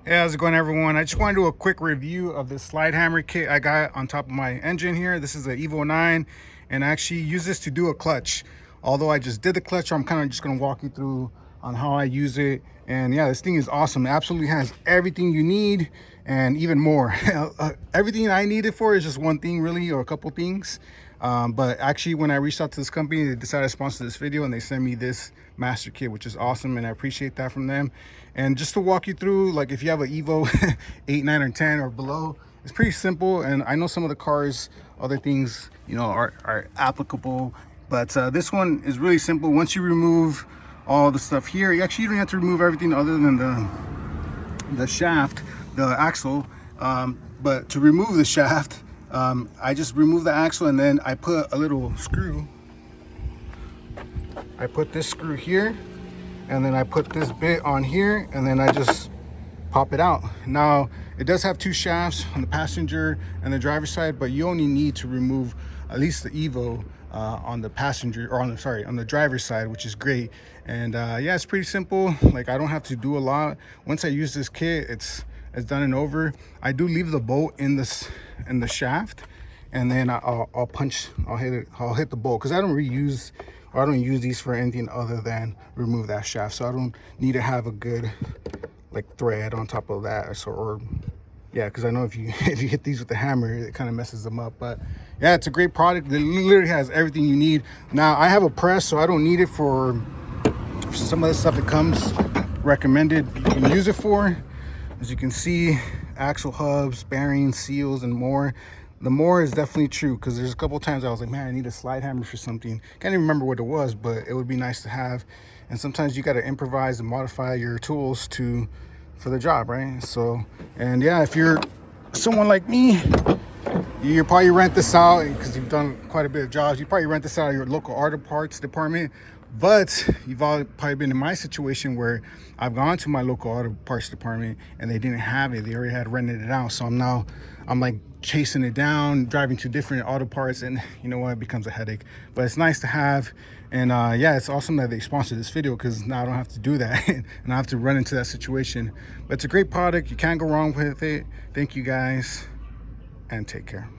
Hey, how's it going, everyone? I just want to do a quick review of this slide hammer kit I got on top of my engine here. This is a Evo 9, and I actually use this to do a clutch. Although I just did the clutch, I'm kind of just going to walk you through on how I use it. And yeah, this thing is awesome. It absolutely has everything you need and even more. Everything I need it for is just one thing, really, or a couple things. But actually, when I reached out to this company, they decided to sponsor this video and they sent me this master kit, which is awesome, and I appreciate that from them. And just to walk you through, like if you have an Evo 8, 9, or 10 or below, it's pretty simple. And I know some of the cars, other things, you know, are applicable, but this one is really simple. Once you remove all the stuff here, you don't have to remove everything other than the shaft, the axle. But to remove the shaft, I just remove the axle and then I put a little screw. I put this screw here, and then I put this bit on here, and then I just pop it out. Now, it does have two shafts on the passenger and the driver's side, but you only need to remove at least the Evo on the passenger, or on the driver's side, which is great. And yeah, it's pretty simple. Like, I don't have to do a lot. Once I use this kit, it's done and over. I do leave the bolt in the shaft, and then I'll hit the bolt, because I don't use these for anything other than remove that shaft. So I don't need to have a good like thread on top of that, or yeah, because I know if you hit these with the hammer, it kind of messes them up. But yeah, it's a great product. It literally has everything you need. Now, I have a press, so I don't need it for some of the stuff it comes recommended you can use it for. As you can see, axle hubs, bearings, seals, and more. The more is definitely true, because there's a couple of times I was like, man, I need a slide hammer for something. Can't even remember what it was, but it would be nice to have. And sometimes you got to improvise and modify your tools for the job, right? So, and yeah, if you're someone like me, you probably rent this out because you've done quite a bit of jobs. You probably rent this out of your local auto parts department. But you've all probably been in my situation where I've gone to my local auto parts department and they didn't have it. They already had rented it out. So I'm like chasing it down, driving to different auto parts, and you know what, it becomes a headache. But it's nice to have. And yeah, it's awesome that they sponsored this video, because now I don't have to do that and I have to run into that situation. But it's a great product. You can't go wrong with it. Thank you guys, and take care.